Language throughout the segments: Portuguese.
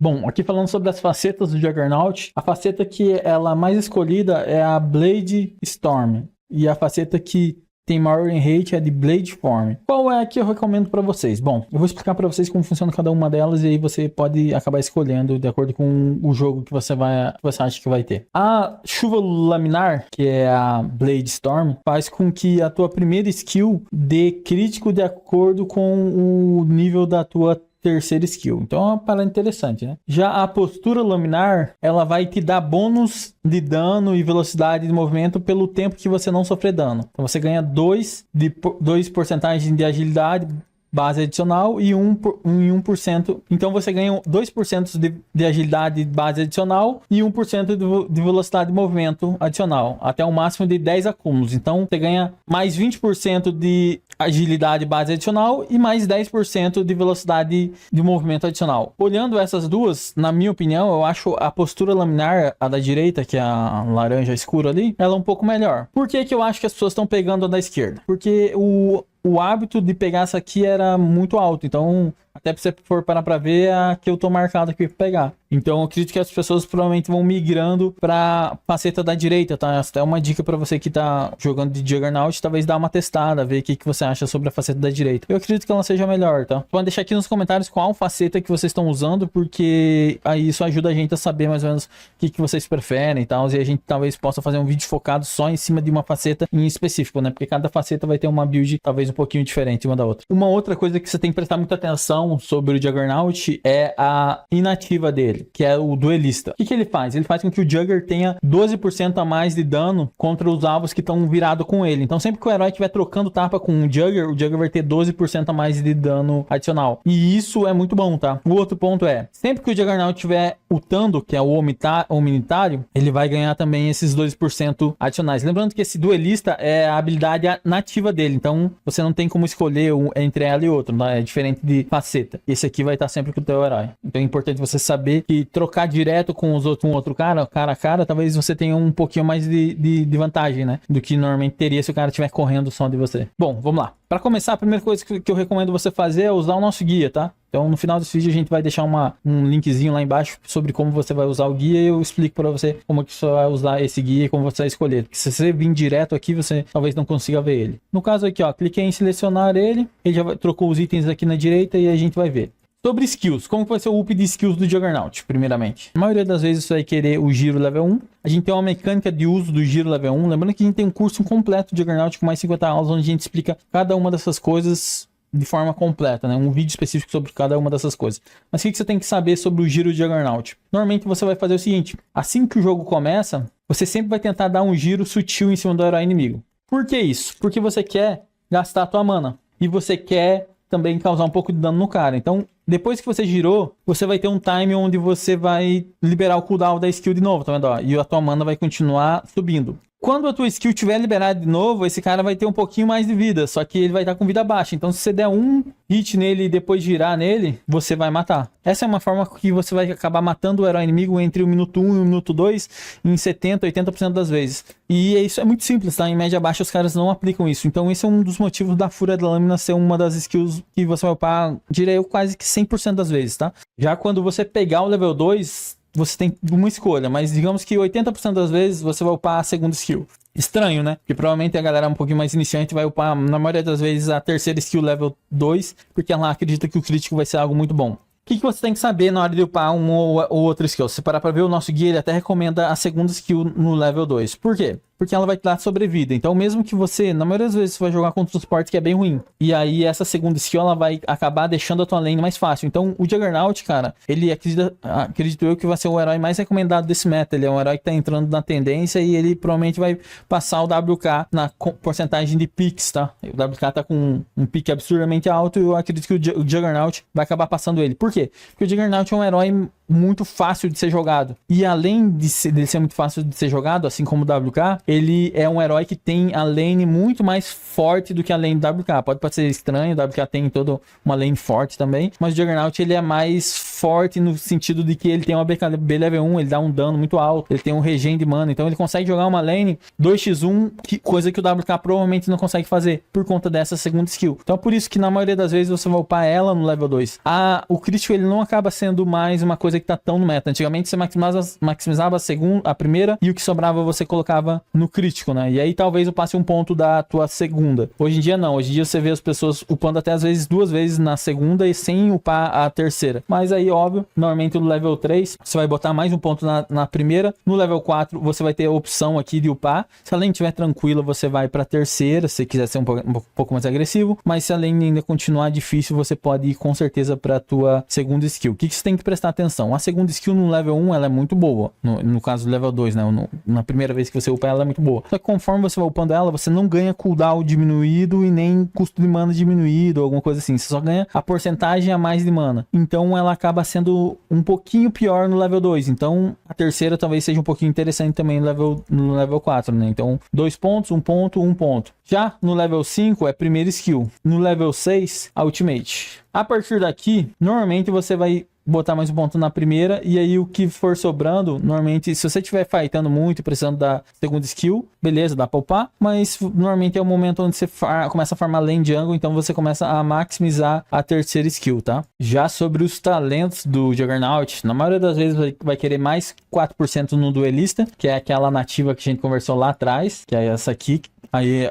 Bom, aqui falando sobre as facetas do Juggernaut, a faceta que ela mais escolhida é a Blade Storm. E a faceta que tem maior rate é de Blade Form. Qual é a que eu recomendo para vocês? Bom, eu vou explicar para vocês como funciona cada uma delas e aí você pode acabar escolhendo de acordo com o jogo que você acha que vai ter. A Chuva Laminar, que é a Blade Storm, faz com que a tua primeira skill dê crítico de acordo com o nível da tua terceira skill. Então é uma parada interessante, né? Já a Postura Laminar, ela vai te dar bônus de dano e velocidade de movimento pelo tempo que você não sofrer dano. Então você ganha 2 porcentagem de agilidade base adicional e 1%. Então você ganha 2% de agilidade base adicional e 1% de velocidade de movimento adicional, até um máximo de 10 acúmulos. Então você ganha mais 20% de agilidade base adicional e mais 10% de velocidade de movimento adicional. Olhando essas duas, na minha opinião, eu acho a Postura Laminar, a da direita, que é a laranja escura ali, ela é um pouco melhor. Por que que eu acho que as pessoas estão pegando a da esquerda? Porque o hábito de pegar essa aqui era muito alto, então até se você for parar pra ver, é a que eu tô marcado aqui pra pegar. Então eu acredito que as pessoas provavelmente vão migrando pra faceta da direita, tá? Essa é uma dica pra você que tá jogando de Juggernaut, talvez dar uma testada, ver o que você acha sobre a faceta da direita. Eu acredito que ela seja melhor, tá? Pode deixar aqui nos comentários qual faceta que vocês estão usando, porque aí isso ajuda a gente a saber mais ou menos o que vocês preferem e tal, e a gente talvez possa fazer um vídeo focado só em cima de uma faceta em específico, né? Porque cada faceta vai ter uma build talvez um pouquinho diferente uma da outra. Uma outra coisa que você tem que prestar muita atenção sobre o Juggernaut é a inativa dele, que é o duelista. O que ele faz? Ele faz com que o Jugger tenha 12% a mais de dano contra os alvos que estão virados com ele. Então sempre que o herói estiver trocando tapa com o Jugger vai ter 12% a mais de dano adicional. E isso é muito bom, tá? O outro ponto é, sempre que o Juggernaut estiver ultando, que é o Omnitário, ele vai ganhar também esses 2% adicionais. Lembrando que esse duelista é a habilidade nativa dele, então você não tem como escolher entre ela e outro, né? É diferente de faceta. Esse aqui vai estar sempre com o teu herói. Então é importante você saber que trocar direto com os outros, com outro cara a cara, talvez você tenha um pouquinho mais de vantagem, né? Do que normalmente teria se o cara estiver correndo só de você. Bom, vamos lá. Para começar, a primeira coisa que eu recomendo você fazer é usar o nosso guia, tá? Então no final desse vídeo a gente vai deixar um linkzinho lá embaixo sobre como você vai usar o guia e eu explico para você como que você vai usar esse guia e como você vai escolher. Porque se você vir direto aqui, você talvez não consiga ver ele. No caso aqui, ó, cliquei em selecionar ele já trocou os itens aqui na direita e a gente vai ver. Sobre skills, como vai ser o up de skills do Juggernaut, primeiramente? A maioria das vezes você vai querer o giro level 1. A gente tem uma mecânica de uso do giro level 1. Lembrando que a gente tem um curso completo de Juggernaut com mais 50 aulas, onde a gente explica cada uma dessas coisas de forma completa, né? Um vídeo específico sobre cada uma dessas coisas. Mas o que você tem que saber sobre o giro de Juggernaut? Normalmente você vai fazer o seguinte, assim que o jogo começa, você sempre vai tentar dar um giro sutil em cima do herói inimigo. Por que isso? Porque você quer gastar a tua mana. E você quer também causar um pouco de dano no cara. Então, depois que você girou, você vai ter um time onde você vai liberar o cooldown da skill de novo, tá vendo? Ó, e a tua mana vai continuar subindo. Quando a tua skill tiver liberada de novo, esse cara vai ter um pouquinho mais de vida, só que ele vai estar com vida baixa. Então se você der um hit nele e depois girar nele, você vai matar. Essa é uma forma que você vai acabar matando o herói inimigo entre o minuto 1 e o minuto 2 em 70%, 80% das vezes. E isso é muito simples, tá? Em média baixa os caras não aplicam isso. Então esse é um dos motivos da Fúria da Lâmina ser uma das skills que você vai upar, diria eu, quase que 100% das vezes, tá? Já quando você pegar o level 2... você tem uma escolha, mas digamos que 80% das vezes você vai upar a segunda skill. Estranho, né? Porque provavelmente a galera um pouquinho mais iniciante vai upar, na maioria das vezes, a terceira skill level 2, porque ela acredita que o crítico vai ser algo muito bom. O que você tem que saber na hora de upar uma ou outra skill? Se parar pra ver o nosso guia, ele até recomenda a segunda skill no level 2. Por quê? Porque ela vai te dar sobrevida. Então mesmo que você, na maioria das vezes, você vai jogar contra um suporte que é bem ruim. E aí essa segunda skill, ela vai acabar deixando a tua lane mais fácil. Então o Juggernaut, cara, ele acredito eu que vai ser o herói mais recomendado desse meta. Ele é um herói que tá entrando na tendência e ele provavelmente vai passar o WK na porcentagem de picks, tá? O WK tá com um pique absurdamente alto e eu acredito que o Juggernaut vai acabar passando ele. Por quê? Porque o Juggernaut é um herói muito fácil de ser jogado. E além de ser muito fácil de ser jogado, assim como o WK, ele é um herói que tem a lane muito mais forte do que a lane do WK. Pode parecer estranho, o WK tem toda uma lane forte também, mas o Juggernaut ele é mais forte no sentido de que ele tem uma BKB level 1, ele dá um dano muito alto, ele tem um regen de mana, então ele consegue jogar uma lane 2x1, coisa que o WK provavelmente não consegue fazer, por conta dessa segunda skill. Então é por isso que na maioria das vezes você vai upar ela no level 2. O crítico ele não acaba sendo mais uma coisa que tá tão no meta. Antigamente você maximizava a primeira e o que sobrava você colocava no crítico, né? E aí talvez upasse um ponto da tua segunda. Hoje em dia não. Hoje em dia você vê as pessoas upando até às vezes 2 vezes na segunda e sem upar a terceira. Mas aí, óbvio, normalmente no level 3 você vai botar mais um ponto na primeira. No level 4 você vai ter a opção aqui de upar. Se a lane estiver tranquila, você vai pra terceira, se quiser ser um pouco mais agressivo. Mas se a lane ainda continuar difícil, você pode ir com certeza pra tua segunda skill. O que você tem que prestar atenção? A segunda skill no level 1 ela é muito boa. No caso do level 2, né? Na primeira vez que você upa ela é muito boa. Só que conforme você vai upando ela, você não ganha cooldown diminuído e nem custo de mana diminuído ou alguma coisa assim. Você só ganha a porcentagem a mais de mana. Então ela acaba sendo um pouquinho pior no level 2. Então a terceira talvez seja um pouquinho interessante também no level 4, né? Então 2 pontos, 1 ponto, 1 ponto. Já no level 5 é primeira skill. No level 6, a ultimate. A partir daqui, normalmente você vai botar mais um ponto na primeira, e aí o que for sobrando, normalmente, se você estiver fightando muito e precisando da segunda skill, beleza, dá pra upar, mas normalmente é o momento onde você começa a farmar lane jungle, então você começa a maximizar a terceira skill, tá? Já sobre os talentos do Juggernaut, na maioria das vezes vai querer mais 4% no duelista, que é aquela nativa que a gente conversou lá atrás, que é essa aqui. Aí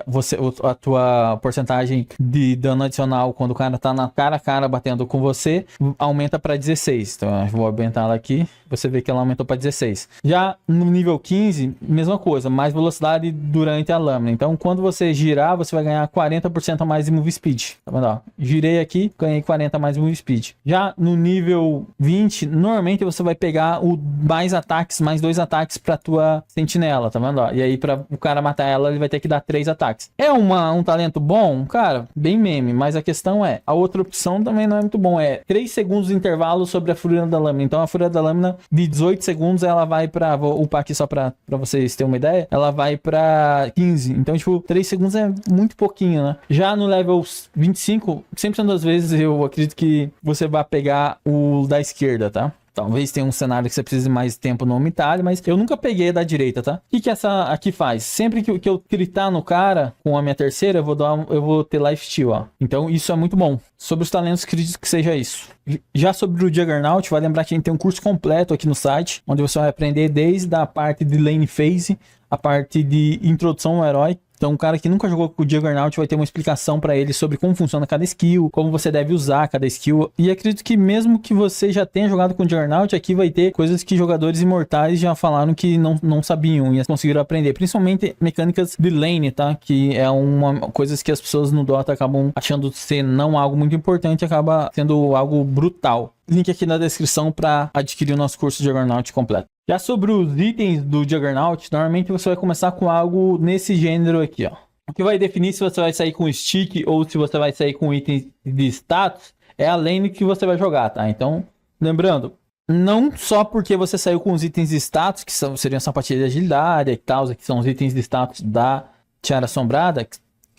a tua porcentagem de dano adicional quando o cara tá na cara a cara batendo com você aumenta para 16. Então eu vou aumentar ela aqui. Você vê que ela aumentou para 16. Já no nível 15, mesma coisa, mais velocidade durante a lâmina. Então quando você girar, você vai ganhar 40% a mais de move speed. Tá vendo? Ó, girei aqui, ganhei 40 a mais de move speed. Já no nível 20, normalmente você vai pegar mais ataques, mais 2 ataques para tua sentinela, tá vendo? Ó, e aí para o cara matar ela, ele vai ter que dar 3 ataques. É um talento bom? Cara, bem meme, mas a questão é, a outra opção também não é muito bom, é 3 segundos de intervalo sobre a Fúria da Lâmina. Então a Fúria da Lâmina de 18 segundos ela vai pra, vou upar aqui só pra vocês terem uma ideia, ela vai pra 15. Então tipo, 3 segundos é muito pouquinho, né? Já no level 25, 100% das vezes eu acredito que você vai pegar o da esquerda, tá? Talvez tenha um cenário que você precise mais tempo no Omnitalho, mas eu nunca peguei da direita, tá? O que essa aqui faz? Sempre que eu gritar no cara com a minha terceira, eu vou ter lifesteal, ó. Então isso é muito bom. Sobre os talentos, acredito que seja isso. Já sobre o Juggernaut, vai lembrar que a gente tem um curso completo aqui no site, onde você vai aprender desde a parte de lane phase, a parte de introdução ao herói. Então, um cara que nunca jogou com o Juggernaut vai ter uma explicação para ele sobre como funciona cada skill, como você deve usar cada skill. E acredito que mesmo que você já tenha jogado com o Juggernaut, aqui vai ter coisas que jogadores imortais já falaram que não sabiam e conseguiram aprender. Principalmente mecânicas de lane, tá? Que é coisas que as pessoas no Dota acabam achando ser não algo muito importante, acaba sendo algo brutal. Link aqui na descrição para adquirir o nosso curso de Juggernaut completo. Já sobre os itens do Juggernaut, normalmente você vai começar com algo nesse gênero aqui, ó. O que vai definir se você vai sair com stick ou se você vai sair com itens de status é a lane que você vai jogar, tá? Então, lembrando, não só porque você saiu com os itens de status, que seriam sapatilha de agilidade e tal, que são os itens de status da Tiara Assombrada,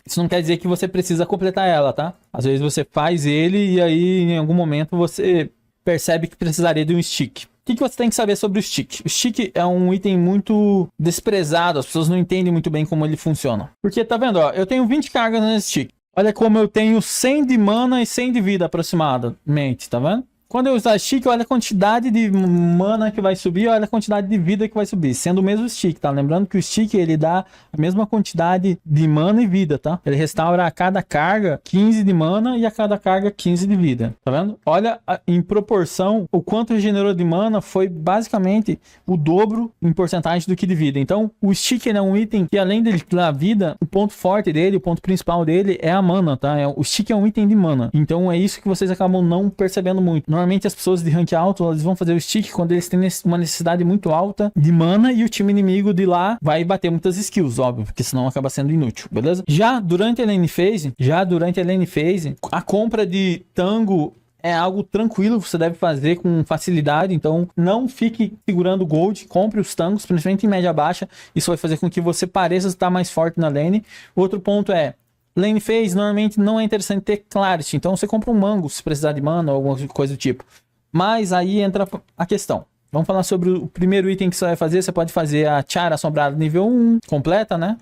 isso não quer dizer que você precisa completar ela, tá? Às vezes você faz ele e aí em algum momento você percebe que precisaria de um stick. O que você tem que saber sobre o stick? O stick é um item muito desprezado, as pessoas não entendem muito bem como ele funciona. Porque, tá vendo, ó, eu tenho 20 cargas nesse stick. Olha como eu tenho 100 de mana e 100 de vida aproximadamente, tá vendo? Quando eu usar stick, olha a quantidade de mana que vai subir, olha a quantidade de vida que vai subir, sendo o mesmo stick, tá? Lembrando que o stick, ele dá a mesma quantidade de mana e vida, tá? Ele restaura a cada carga 15 de mana e a cada carga 15 de vida, tá vendo? Olha em proporção, o quanto regenerou de mana foi basicamente o dobro em porcentagem do que de vida. Então, o stick é um item que além dele dar vida, o ponto forte dele, o ponto principal dele é a mana, tá? O stick é um item de mana. Então, é isso que vocês acabam não percebendo muito. Normalmente as pessoas de rank alto, eles vão fazer o stick quando eles têm uma necessidade muito alta de mana e o time inimigo de lá vai bater muitas skills, óbvio, porque senão acaba sendo inútil, beleza? Já durante a lane phase, a compra de tango é algo tranquilo, você deve fazer com facilidade, então não fique segurando gold, compre os tangos, principalmente em média baixa, isso vai fazer com que você pareça estar mais forte na lane. Outro ponto é, lane phase normalmente não é interessante ter clarity, então você compra um mango se precisar de mana ou alguma coisa do tipo. Mas aí entra a questão. Vamos falar sobre o primeiro item que você vai fazer. Você pode fazer a Tiara Assombrada nível 1, completa, né?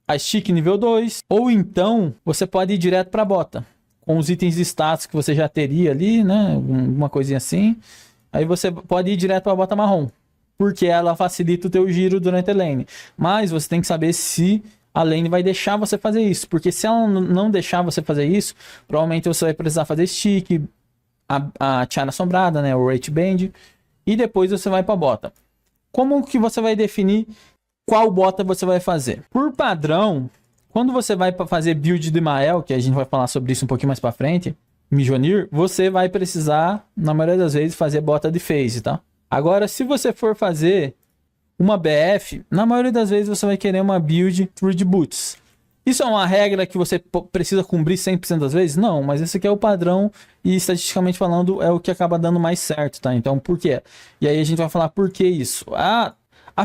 A Stick nível 2. Ou então, você pode ir direto para a bota. Com os itens de status que você já teria ali, né? Alguma coisinha assim. aí você pode ir direto para a bota marrom, porque ela facilita o teu giro durante a lane. Mas você tem que saber se a lane vai deixar você fazer isso, porque se ela não deixar você fazer isso, provavelmente você vai precisar fazer stick, a Tiara Assombrada, né, o Rage Band, e depois você vai para bota. Como que você vai definir qual bota você vai fazer? Por padrão, quando você vai para fazer build de Mael, que a gente vai falar sobre isso um pouquinho mais para frente, Mjolnir, você vai precisar, na maioria das vezes, fazer bota de phase, tá? Agora, se você for fazer uma BF, na maioria das vezes você vai querer uma build Through the Boots. Isso é uma regra que você precisa cumprir 100% das vezes? Não, mas esse aqui é o padrão e, estatisticamente falando, é o que acaba dando mais certo, tá? Então, por quê? E aí a gente vai falar por que isso. A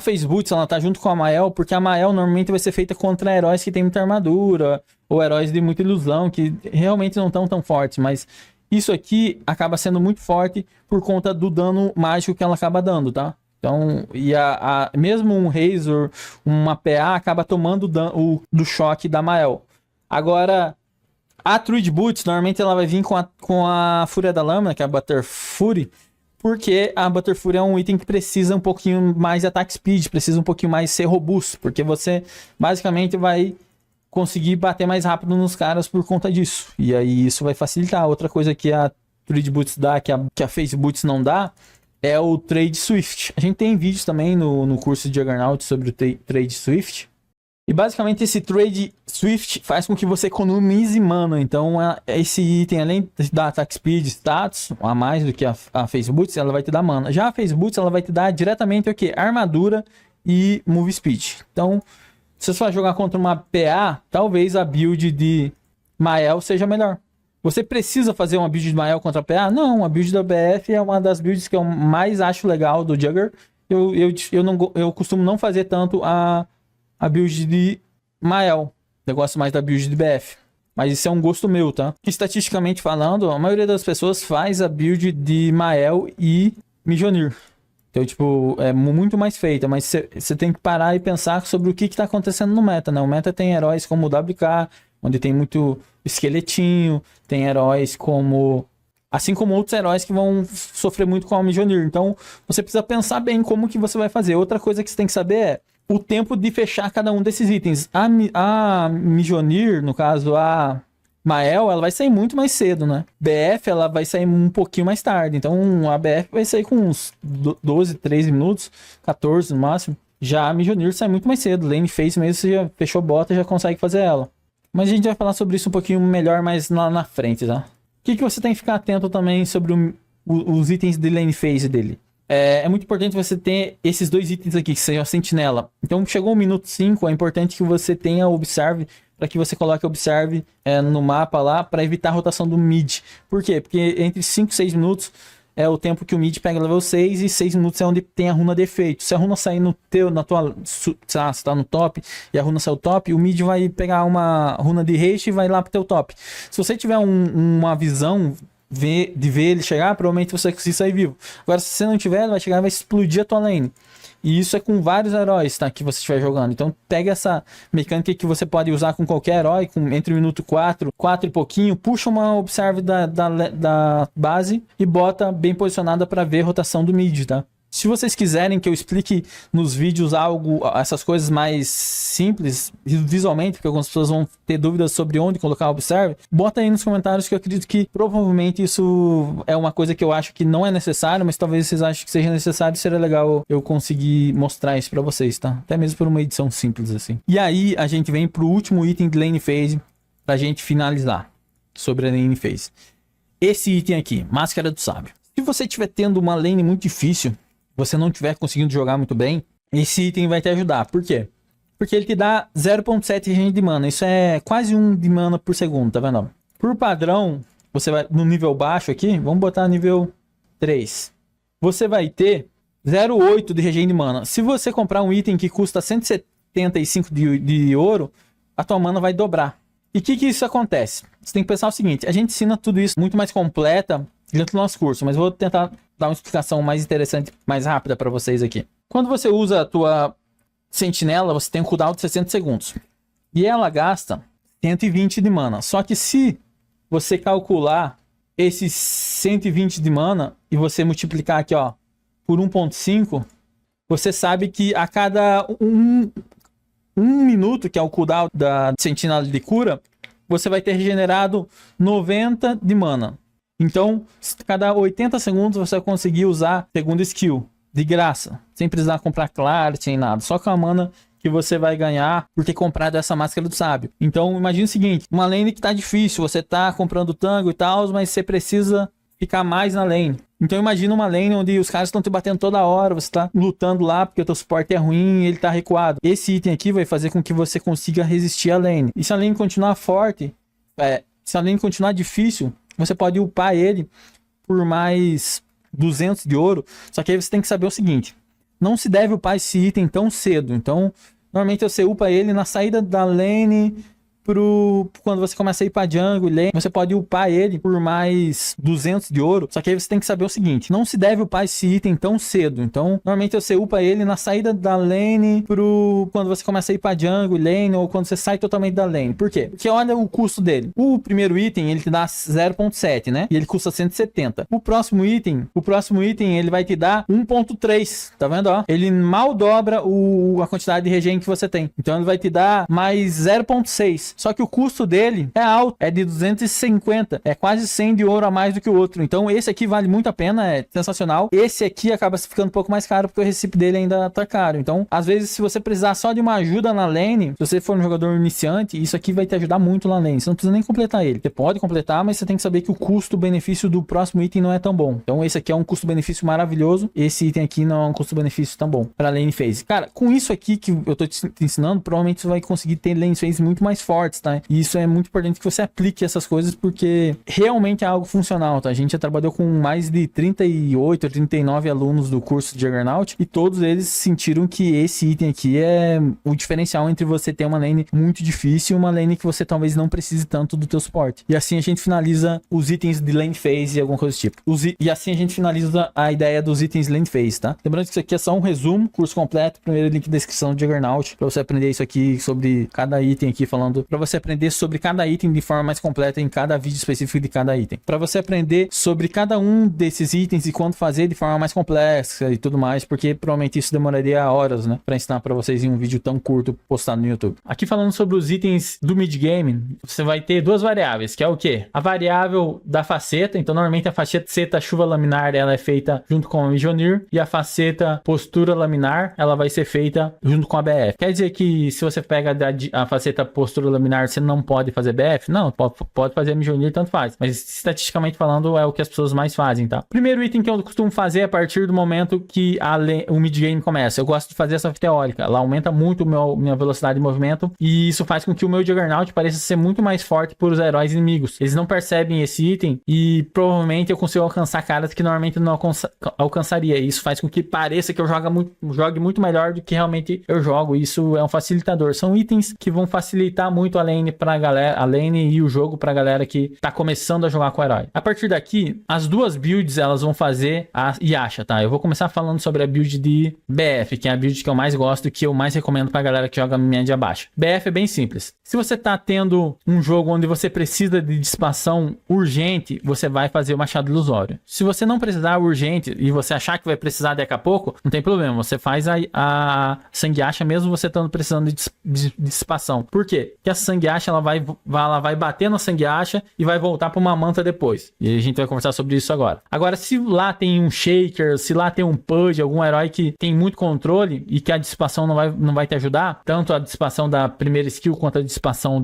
Phase Boots, ela tá junto com a Mael, porque a Mael normalmente vai ser feita contra heróis que tem muita armadura, ou heróis de muita ilusão, que realmente não estão tão fortes, mas isso aqui acaba sendo muito forte por conta do dano mágico que ela acaba dando, tá? Então, e mesmo um Razor, uma PA, acaba tomando do choque da Mael. Agora, a Through the Boots, normalmente ela vai vir com a Fúria da Lâmina, que é a Butter Fury, porque a Butter Fury é um item que precisa um pouquinho mais de attack speed, precisa um pouquinho mais ser robusto, porque você basicamente vai conseguir bater mais rápido nos caras por conta disso. E aí isso vai facilitar. Outra coisa que a Trade Boots dá, que a Phase Boots não dá, é o Trade Swift. A gente tem vídeos também no curso de Juggernaut sobre o Trade Swift. E basicamente esse Trade Swift faz com que você economize mana. Então esse item, além de dar attack speed, status, a mais do que a Phase Boots, ela vai te dar mana. Já a Phase Boots, ela vai te dar diretamente o que? Armadura e move speed. Então, se você for jogar contra uma PA, talvez a build de Mael seja melhor. Você precisa fazer uma build de Mael contra a PA? Não, a build da BF é uma das builds que eu mais acho legal do Jugger. Eu costumo não fazer tanto a build de Mael. Eu gosto mais da build de BF. Mas isso é um gosto meu, tá? Estatisticamente falando, a maioria das pessoas faz a build de Mael e Mjolnir. Então, tipo, é muito mais feita, mas você tem que parar e pensar sobre o que tá acontecendo no meta, né? O meta tem heróis como o WK, onde tem muito esqueletinho, tem heróis como... Assim como outros heróis que vão sofrer muito com a Mjolnir. Então, você precisa pensar bem como que você vai fazer. Outra coisa que você tem que saber é o tempo de fechar cada um desses itens. A Mjolnir, no caso, a Mael, ela vai sair muito mais cedo, né? BF, ela vai sair um pouquinho mais tarde. Então, a BF vai sair com uns 12, 13 minutos, 14 no máximo. Já a Mjolnir sai muito mais cedo. Lane Phase mesmo, você já fechou bota e já consegue fazer ela. Mas a gente vai falar sobre isso um pouquinho melhor mais lá na frente, tá? O que você tem que ficar atento também sobre os itens de Lane Phase dele? É muito importante você ter esses dois itens aqui, que seja a Sentinela. Então, chegou o minuto 5, é importante que você tenha Observe, para que você coloque Observe no mapa lá, para evitar a rotação do mid. Por quê? Porque entre 5 e 6 minutos é o tempo que o mid pega level 6 e 6 minutos é onde tem a runa de efeito. Se a runa sair na tua... Se tá no top e a runa sair top, o mid vai pegar uma runa de haste e vai lá pro teu top. Se você tiver uma visão de ver ele chegar, provavelmente você vai conseguir sair vivo. Agora, se você não tiver, ele vai chegar e vai explodir a tua lane. E isso é com vários heróis, tá, que você estiver jogando. Então pega essa mecânica que você pode usar com qualquer herói, entre o minuto 4 e pouquinho, puxa uma Observe da base e bota bem posicionada para ver a rotação do mid, tá? Se vocês quiserem que eu explique nos vídeos essas coisas mais simples, visualmente, porque algumas pessoas vão ter dúvidas sobre onde colocar o Observe, bota aí nos comentários que eu acredito que provavelmente isso é uma coisa que eu acho que não é necessário, mas talvez vocês achem que seja necessário e seria legal eu conseguir mostrar isso pra vocês, tá? Até mesmo por uma edição simples assim. E aí a gente vem pro último item de Lane Phase pra gente finalizar sobre a Lane Phase. Esse item aqui, Máscara do Sábio. Se você estiver tendo uma lane muito difícil, você não estiver conseguindo jogar muito bem, esse item vai te ajudar. Por quê? Porque ele te dá 0.7 regen de mana. Isso é quase 1 de mana por segundo, tá vendo? Por padrão, você vai no nível baixo aqui, vamos botar nível 3. Você vai ter 0.8 de regen de mana. Se você comprar um item que custa 175 de ouro, a tua mana vai dobrar. E o que isso acontece? Você tem que pensar o seguinte, a gente ensina tudo isso muito mais completa dentro do nosso curso, mas vou tentar dar uma explicação mais interessante, mais rápida para vocês aqui. Quando você usa a tua sentinela, você tem um cooldown de 60 segundos. E ela gasta 120 de mana. Só que se você calcular esses 120 de mana e você multiplicar aqui, ó, por 1.5, você sabe que a cada um minuto, que é o cooldown da sentinela de cura, você vai ter regenerado 90 de mana. Então, cada 80 segundos você vai conseguir usar a segunda skill, de graça, sem precisar comprar clarity nem nada, só com a mana que você vai ganhar por ter comprado essa máscara do sábio. Então, imagine o seguinte, uma lane que tá difícil, você tá comprando tango e tal, mas você precisa ficar mais na lane. Então imagina uma lane onde os caras estão te batendo toda hora, você tá lutando lá porque o teu suporte é ruim e ele tá recuado. Esse item aqui vai fazer com que você consiga resistir à lane. E se a lane continuar forte, se a lane continuar difícil, você pode upar ele por mais 200 de ouro. Só que aí você tem que saber o seguinte, não se deve upar esse item tão cedo. Então, normalmente você upa ele na saída da lane quando você começa a ir pra jungle, lane, você pode upar ele por mais 200 de ouro. Só que aí você tem que saber o seguinte, não se deve upar esse item tão cedo. Então, normalmente você upa ele na saída da lane quando você começa a ir pra jungle, lane, ou quando você sai totalmente da lane. Por quê? Porque olha o custo dele. O primeiro item, ele te dá 0.7, né? E ele custa 170. O próximo item, ele vai te dar 1.3. Tá vendo, ó? Ele mal dobra a quantidade de regen que você tem. Então, ele vai te dar mais 0.6. Só que o custo dele é alto, é de 250, é quase 100 de ouro a mais do que o outro. Então esse aqui vale muito a pena, é sensacional. Esse aqui acaba ficando um pouco mais caro porque o recipe dele ainda tá caro. Então, às vezes, se você precisar só de uma ajuda na lane, se você for um jogador iniciante, isso aqui vai te ajudar muito na lane. Você não precisa nem completar ele. Você pode completar, mas você tem que saber que o custo-benefício do próximo item não é tão bom. Então esse aqui é um custo-benefício maravilhoso. Esse item aqui não é um custo-benefício tão bom pra lane phase. Cara, com isso aqui que eu tô te ensinando, provavelmente você vai conseguir ter lane phase muito mais forte. Tá? E isso é muito importante que você aplique essas coisas porque realmente é algo funcional, tá? A gente já trabalhou com mais de 38 ou 39 alunos do curso de Juggernaut e todos eles sentiram que esse item aqui é o diferencial entre você ter uma lane muito difícil e uma lane que você talvez não precise tanto do teu suporte. E assim a gente finaliza os itens de lane phase e alguma coisa do tipo. E assim a gente finaliza a ideia dos itens lane phase, tá? Lembrando que isso aqui é só um resumo, curso completo, primeiro link na descrição de Juggernaut, pra você aprender isso aqui sobre cada item aqui, falando para você aprender sobre cada item de forma mais completa em cada vídeo específico de cada item. Para você aprender sobre cada um desses itens e quando fazer de forma mais complexa e tudo mais, porque provavelmente isso demoraria horas, né? Para ensinar para vocês em um vídeo tão curto postado no YouTube. Aqui falando sobre os itens do mid-game, você vai ter duas variáveis, que é o quê? A variável da faceta, então normalmente a faceta chuva laminar, ela é feita junto com a Mjolnir, e a faceta postura laminar, ela vai ser feita junto com a BF. Quer dizer que se você pega a faceta postura laminar, você não pode fazer BF? Não, pode fazer Mjolnir, tanto faz. Mas estatisticamente falando, é o que as pessoas mais fazem, tá? Primeiro item que eu costumo fazer a partir do momento que o mid-game começa. Eu gosto de fazer essa teórica. Ela aumenta muito minha velocidade de movimento e isso faz com que o meu Juggernaut pareça ser muito mais forte por os heróis inimigos. Eles não percebem esse item e provavelmente eu consigo alcançar caras que normalmente não alcançaria. Isso faz com que pareça que eu jogue muito melhor do que realmente eu jogo. Isso é um facilitador. São itens que vão facilitar muito a lane pra galera, a lane e o jogo pra galera que tá começando a jogar com o herói. A partir daqui, as duas builds, elas vão fazer a Yasha, tá? Eu vou começar falando sobre a build de BF, que é a build que eu mais gosto e que eu mais recomendo pra galera que joga média baixa. BF é bem simples. Se você tá tendo um jogo onde você precisa de dissipação urgente, você vai fazer o Machado Ilusório. Se você não precisar urgente e você achar que vai precisar daqui a pouco, não tem problema. Você faz a Sangue Yasha mesmo você estando precisando de dissipação. Por quê? Porque a Sangue Yasha, ela vai bater na Sangue Yasha e vai voltar para uma manta depois. E a gente vai conversar sobre isso agora. Agora, se lá tem um Shaker, se lá tem um Pudge, algum herói que tem muito controle e que a dissipação não vai te ajudar, tanto a dissipação da primeira skill quanto a dissipação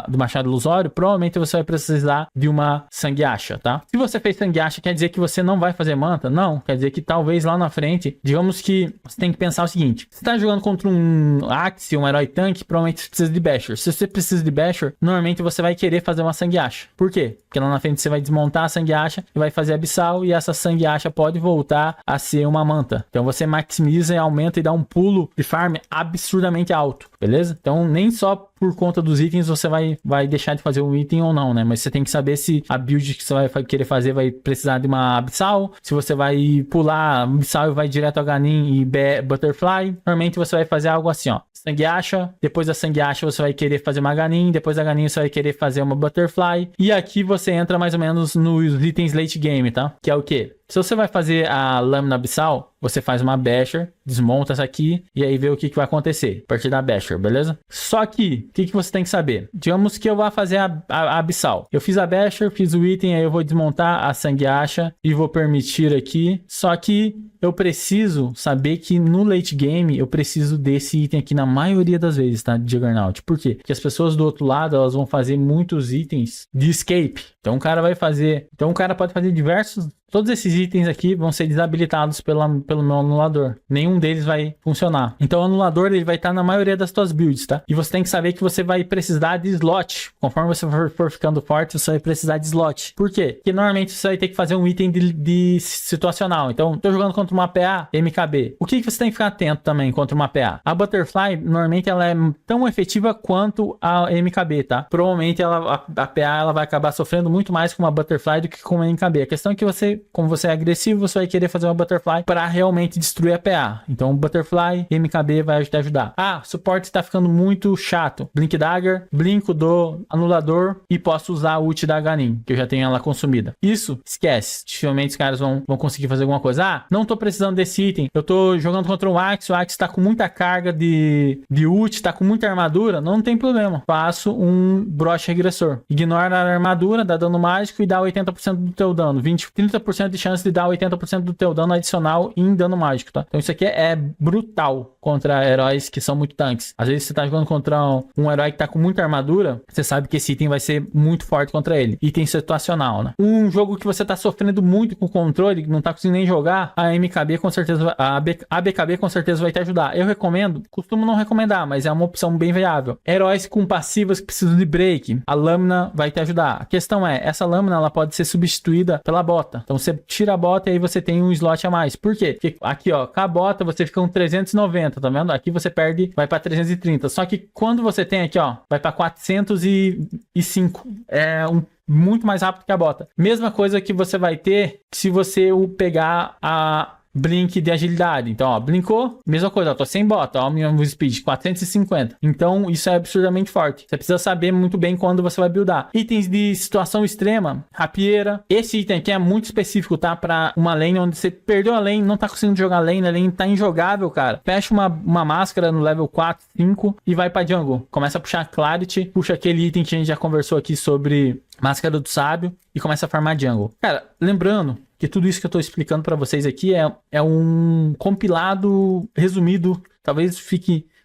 do Machado Ilusório, provavelmente você vai precisar de uma Sangue Yasha, tá? Se você fez Sangue Yasha, quer dizer que você não vai fazer manta? Não, quer dizer que talvez lá na frente, digamos que você tem que pensar o seguinte, você tá jogando contra um Axe, um herói tanque, provavelmente você precisa de Basher. Se você precisa de Basher, normalmente você vai querer fazer uma Sangue Yasha. Por quê? Porque lá na frente você vai desmontar a Sangue Yasha e vai fazer Abissal, e essa Sangue Yasha pode voltar a ser uma manta. Então você maximiza e aumenta e dá um pulo de farm absurdamente alto, beleza? Então nem só por conta dos itens você vai deixar de fazer um item ou não, né? Mas você tem que saber se a build que você vai querer fazer vai precisar de uma Abissal, se você vai pular Abissal e vai direto ao Ganin e Butterfly. Normalmente você vai fazer algo assim, ó. Sangue Yasha, depois da Sangue Yasha você vai querer fazer uma uma Ganin, depois da Ganin você vai querer fazer uma Butterfly, e aqui você entra mais ou menos nos itens late game, tá? Que é o quê? Se você vai fazer a lâmina abissal, você faz uma Basher, desmonta essa aqui e aí vê o que vai acontecer a partir da Basher, beleza? Só que, o que você tem que saber? Digamos que eu vá fazer a abissal. Eu fiz a Basher, fiz o item, aí eu vou desmontar a Sangue Acha e vou permitir aqui. Só que eu preciso saber que no late game eu preciso desse item aqui na maioria das vezes, tá? De Juggernaut. Por quê? Porque as pessoas do outro lado, elas vão fazer muitos itens de escape. Então o cara vai fazer... Então o cara pode fazer diversos... Todos esses itens aqui vão ser desabilitados pelo meu anulador. Nenhum deles vai funcionar. Então o anulador ele vai estar na maioria das suas builds, tá? E você tem que saber que você vai precisar de slot. Conforme você for ficando forte, você vai precisar de slot. Por quê? Porque normalmente você vai ter que fazer um item de situacional. Então, tô jogando contra uma PA, MKB. O que você tem que ficar atento também contra uma PA? A Butterfly, normalmente, ela é tão efetiva quanto a MKB, tá? Provavelmente a PA ela vai acabar sofrendo muito mais com uma Butterfly do que com uma MKB. A questão é que você, como você é agressivo, você vai querer fazer uma Butterfly para realmente destruir a PA. Então, Butterfly, MKB vai te ajudar. Ah, suporte está ficando muito chato. Blink Dagger, blinko do anulador e posso usar a ult da Ganin, que eu já tenho ela consumida. Isso, esquece. Dificilmente os caras vão conseguir fazer alguma coisa. Ah, não tô precisando desse item. Eu tô jogando contra o Axe tá com muita carga de ult, tá com muita armadura. Não tem problema. Faço um broche regressor. Ignora a armadura, dá dano mágico e dá 80% do teu dano. 30% de chance de dar 80% do teu dano adicional em dano mágico, tá? Então isso aqui é brutal contra heróis que são muito tanques. Às vezes você tá jogando contra um herói que tá com muita armadura, você sabe que esse item vai ser muito forte contra ele. Item situacional, né? Um jogo que você tá sofrendo muito com o controle, não tá conseguindo nem jogar, a MKB com certeza, a BKB com certeza vai te ajudar. Eu recomendo, costumo não recomendar, mas é uma opção bem viável. Heróis com passivas que precisam de break, a lâmina vai te ajudar. A questão é, essa lâmina ela pode ser substituída pela bota. Então você tira a bota e aí você tem um slot a mais. Por quê? Porque aqui, ó, com a bota você fica com 390, tá vendo? Aqui você perde, vai pra 330. Só que quando você tem aqui, ó, vai pra 405. É muito mais rápido que a bota. Mesma coisa que você vai ter se você pegar a blink de agilidade. Então, ó, blinkou, mesma coisa, ó, tô sem bota, ó, o meu speed 450. Então, isso é absurdamente forte. Você precisa saber muito bem quando você vai buildar. Itens de situação extrema, rapieira. Esse item aqui é muito específico, tá? Pra uma lane onde você perdeu a lane, não tá conseguindo jogar a lane tá injogável, cara. Fecha uma máscara no level 4, 5 e vai pra jungle. Começa a puxar Clarity, puxa aquele item que a gente já conversou aqui sobre Máscara do Sábio e começa a farmar jungle. Cara, lembrando que tudo isso que eu tô explicando pra vocês aqui é um compilado resumido. Talvez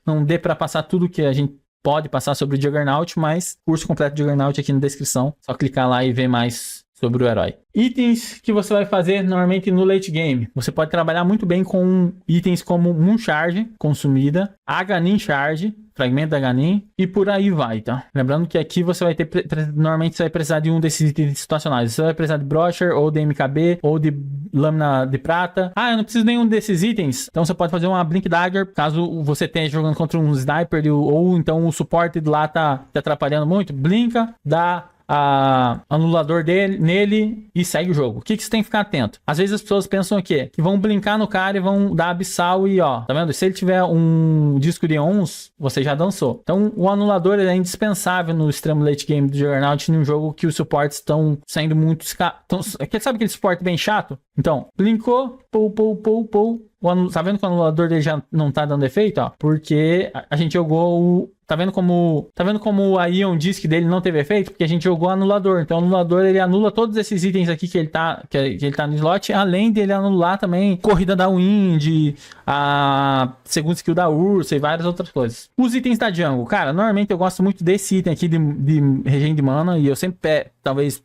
não dê pra passar tudo que a gente pode passar sobre o Juggernaut, mas curso completo de Juggernaut aqui na descrição. Só clicar lá e ver mais sobre o herói. Itens que você vai fazer normalmente no late game. Você pode trabalhar muito bem com itens como Moon Charge, consumida, a Ganin Charge, fragmento da Ganin, e por aí vai, tá? Lembrando que aqui você vai ter, normalmente você vai precisar de um desses itens situacionais. Você vai precisar de Brochure, ou de MKB, ou de Lâmina de Prata. Ah, eu não preciso de nenhum desses itens. Então você pode fazer uma Blink Dagger, caso você esteja jogando contra um Sniper, ou então o suporte de lá tá te atrapalhando muito. Blinka, dá anulador nele e segue o jogo. O que você tem que ficar atento? Às vezes as pessoas pensam o quê? Que vão blinkar no cara e vão dar abissal e ó, tá vendo? Se ele tiver um disco de ons, você já dançou. Então o anulador ele é indispensável no extremo late game do Juggernaut em um jogo que os suportes estão sendo muito... Sabe aquele suporte bem chato? Então, blinkou, pou. Tá vendo que o anulador dele já não tá dando efeito? Ó, porque a gente jogou o... Tá vendo como a Ion Disc dele não teve efeito? Porque a gente jogou o anulador. Então o anulador ele anula todos esses itens aqui que ele tá no slot, além dele anular também corrida da Wind, a segunda skill da Ursa e várias outras coisas. Os itens da jungle, cara, normalmente eu gosto muito desse item aqui de regen de mana e eu sempre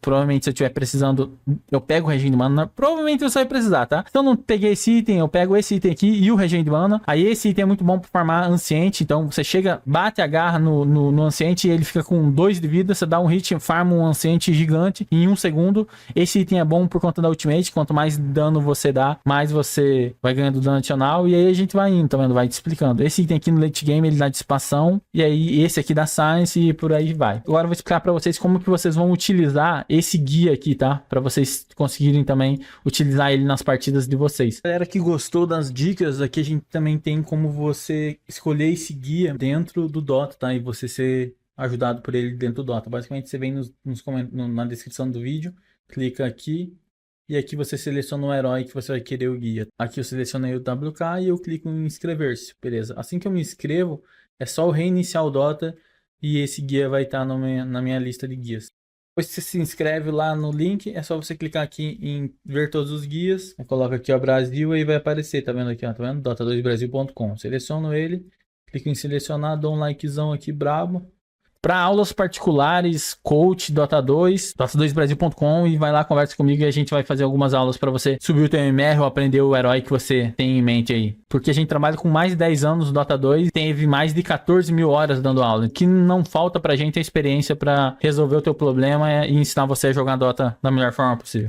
provavelmente se eu estiver precisando, eu pego o regen de mana. Provavelmente você vai precisar, tá? Se eu não peguei esse item, eu pego esse item aqui e o regen de mana. Aí esse item é muito bom para farmar anciente. Então você chega, bate a garra no anciente e ele fica com 2 de vida. Você dá um hit, farma um anciente gigante em 1 segundo. Esse item é bom por conta da ultimate. Quanto mais dano você dá, mais você vai ganhando dano adicional. E aí a gente vai indo, tá vendo? Vai te explicando. Esse item aqui no late game ele dá dissipação. E aí esse aqui dá science e por aí vai. Agora eu vou explicar para vocês como que vocês vão utilizar esse guia aqui, tá? Para vocês conseguirem também utilizar ele nas partidas de vocês. Galera que gostou das dicas, aqui a gente também tem como você escolher esse guia dentro do Dota, tá? E você ser ajudado por ele dentro do Dota. Basicamente, você vem na descrição do vídeo, clica aqui, e aqui você seleciona o herói que você vai querer o guia. Aqui eu selecionei o WK e eu clico em inscrever-se, beleza? Assim que eu me inscrevo, é só eu reiniciar o Dota e esse guia vai estar na minha lista de guias. Depois que você se inscreve lá no link, é só você clicar aqui em ver todos os guias. Coloca aqui, ó, Brasil, e vai aparecer, tá vendo aqui, ó, tá vendo? Dota2brasil.com. Seleciono ele, clico em selecionar, dou um likezão aqui brabo. Para aulas particulares, coach, Dota 2, Dota2brasil.com, e vai lá, conversa comigo e a gente vai fazer algumas aulas para você subir o teu MR ou aprender o herói que você tem em mente aí. Porque a gente trabalha com mais de 10 anos no Dota 2 e teve mais de 14 mil horas dando aula. O que não falta pra gente é experiência para resolver o teu problema e ensinar você a jogar Dota da melhor forma possível.